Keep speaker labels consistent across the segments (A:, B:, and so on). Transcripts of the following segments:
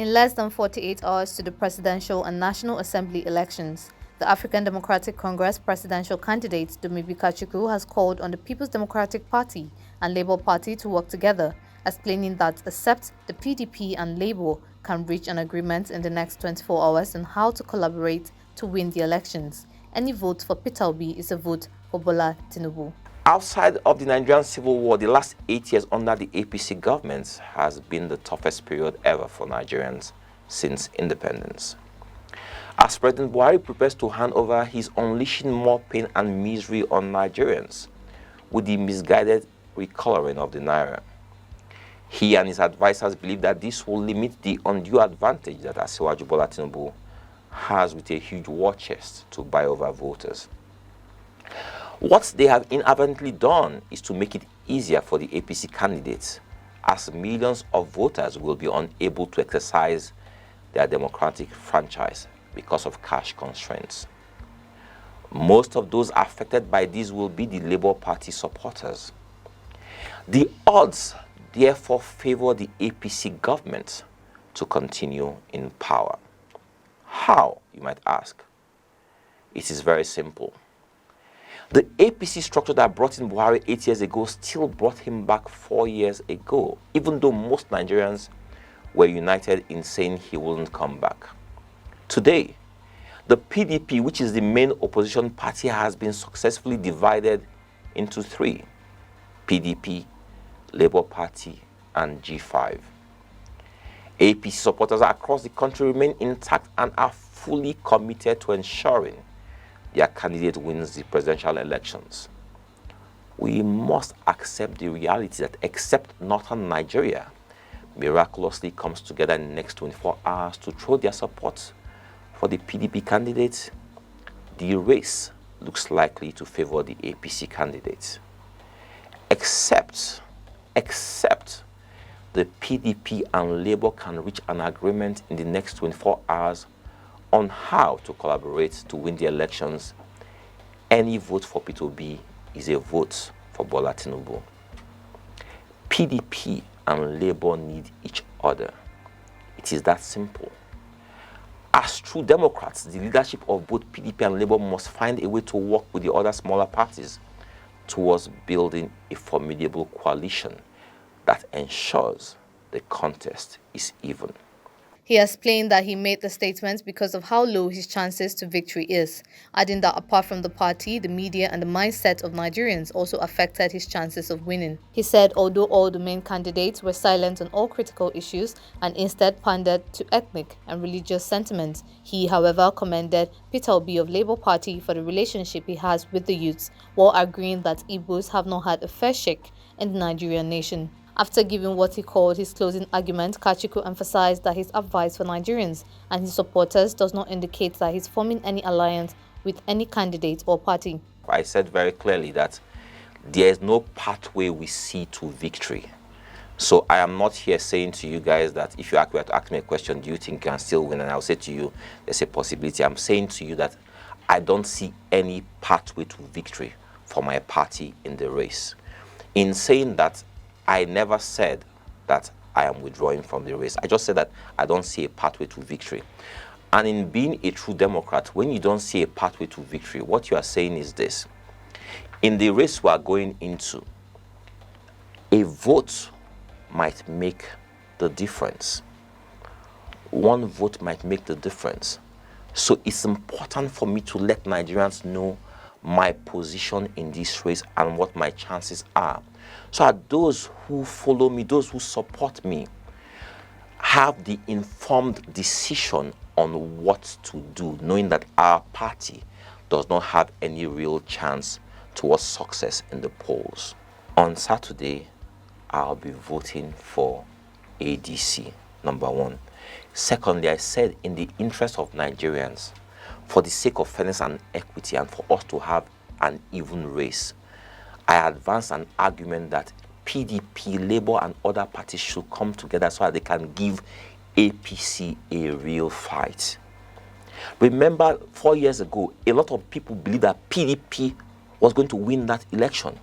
A: In less than 48 hours to the presidential and National Assembly elections, the African Democratic Congress presidential candidate Dumebi Kachikwu has called on the People's Democratic Party and Labour Party to work together, explaining that except the PDP and Labour can reach an agreement in the next 24 hours on how to collaborate to win the elections, any vote for Peter Obi is a vote for Bola Tinubu.
B: Outside of the Nigerian Civil War, the last 8 years under the APC government has been the toughest period ever for Nigerians since independence. As President Buhari prepares to hand over, he's unleashing more pain and misery on Nigerians with the misguided recoloring of the Naira. He and his advisors believe that this will limit the undue advantage that Asiwaju Bola Tinubu has with a huge war chest to buy over voters. What they have inadvertently done is to make it easier for the APC candidates, as millions of voters will be unable to exercise their democratic franchise because of cash constraints. Most of those affected by this will be the Labour Party supporters. The odds therefore favor the APC government to continue in power. How, you might ask? It is very simple. The APC structure that brought in Buhari 8 years ago still brought him back 4 years ago, even though most Nigerians were united in saying he wouldn't come back. Today, the PDP, which is the main opposition party, has been successfully divided into three: PDP, Labour Party, and G5. APC supporters across the country remain intact and are fully committed to ensuring their candidate wins the presidential elections. We must accept the reality that except northern Nigeria miraculously comes together in the next 24 hours to throw their support for the PDP candidate, the race looks likely to favor the APC candidate. Except the PDP and Labour can reach an agreement in the next 24 hours on how to collaborate to win the elections, any vote for Peter Obi is a vote for Bola Tinubu. PDP and Labour need each other. It is that simple. As true Democrats, the leadership of both PDP and Labour must find a way to work with the other smaller parties towards building a formidable coalition that ensures the contest is even.
A: He explained that he made the statement because of how low his chances to victory is, adding that apart from the party, the media and the mindset of Nigerians also affected his chances of winning. He said although all the main candidates were silent on all critical issues and instead pandered to ethnic and religious sentiments, he, however, commended Peter Obi of Labour Party for the relationship he has with the youths, while agreeing that Igbos have not had a fair shake in the Nigerian nation. After giving what he called his closing argument, Kachikwu emphasized that his advice for Nigerians and his supporters does not indicate that he's forming any alliance with any candidate or party.
B: I said very clearly that there is no pathway we see to victory. So I am not here saying to you guys that if you were to ask me a question, do you think you can still win? And I'll say to you, there's a possibility. I'm saying to you that I don't see any pathway to victory for my party in the race. In saying that, I never said that I am withdrawing from the race. I just said that I don't see a pathway to victory. And in being a true Democrat, when you don't see a pathway to victory, what you are saying is this: in the race we are going into, a vote might make the difference. One vote might make the difference. So it's important for me to let Nigerians know my position in this race and what my chances are. So that those who follow me, those who support me, have the informed decision on what to do, knowing that our party does not have any real chance towards success in the polls. On Saturday, I'll be voting for ADC, number one. Secondly, I said in the interest of Nigerians, for the sake of fairness and equity, and for us to have an even race, I advanced an argument that PDP, Labour and other parties should come together so that they can give APC a real fight. Remember, 4 years ago, a lot of people believed that PDP was going to win that election.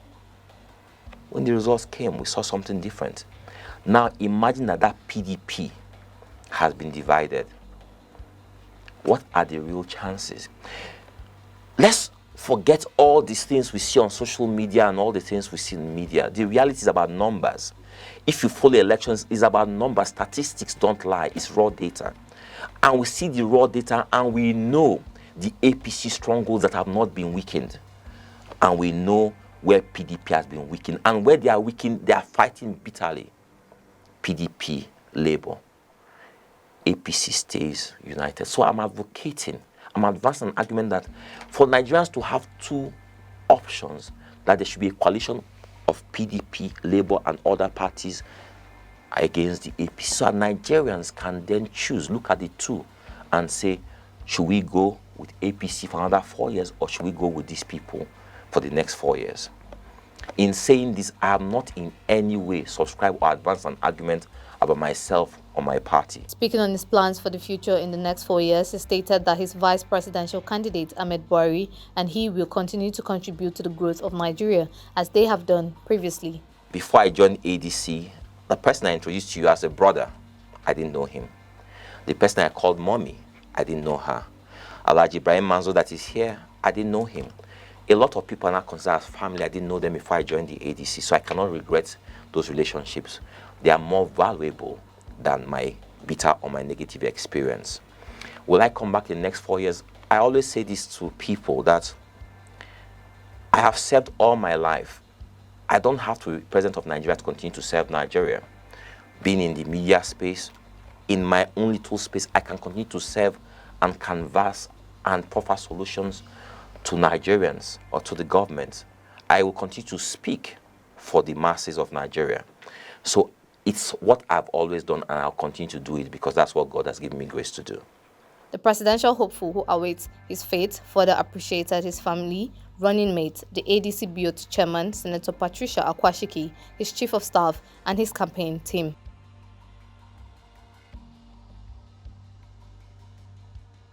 B: When the results came, we saw something different. Now imagine that PDP has been divided. What are the real chances? Let's forget all these things we see on social media and all the things we see in media. The reality is about numbers. If you follow elections, it's about numbers. Statistics don't lie. It's raw data. And we see the raw data and we know the APC strongholds that have not been weakened. And we know where PDP has been weakened. And where they are weakened, they are fighting bitterly. PDP, Labour. APC stays united. So I'm advocating, I'm advancing an argument that for Nigerians to have two options, that there should be a coalition of PDP, Labour, and other parties against the APC. So Nigerians can then choose, look at the two, and say, should we go with APC for another 4 years, or should we go with these people for the next 4 years? In saying this, I am not in any way subscribe or advance an argument about myself or my party.
A: Speaking on his plans for the future in the next 4 years, he stated that his vice presidential candidate, Ahmed Buhari, and he will continue to contribute to the growth of Nigeria, as they have done previously.
B: Before I joined ADC, the person I introduced to you as a brother, I didn't know him. The person I called mommy, I didn't know her. Alhaji Ibrahim Manzo that is here, I didn't know him. A lot of people are not considered as family. I didn't know them before I joined the ADC, so I cannot regret those relationships. They are more valuable than my bitter or my negative experience. Will I come back in the next 4 years? I always say this to people, that I have served all my life. I don't have to be president of Nigeria to continue to serve Nigeria. Being in the media space, in my own little space, I can continue to serve and canvass and proffer solutions to Nigerians or to the government. I will continue to speak for the masses of Nigeria. So it's what I've always done, and I'll continue to do it because that's what God has given me grace to do.
A: The presidential hopeful who awaits his fate further appreciated his family, running mate, the ADC Build chairman, Senator Patricia Akwashiki, his chief of staff, and his campaign team.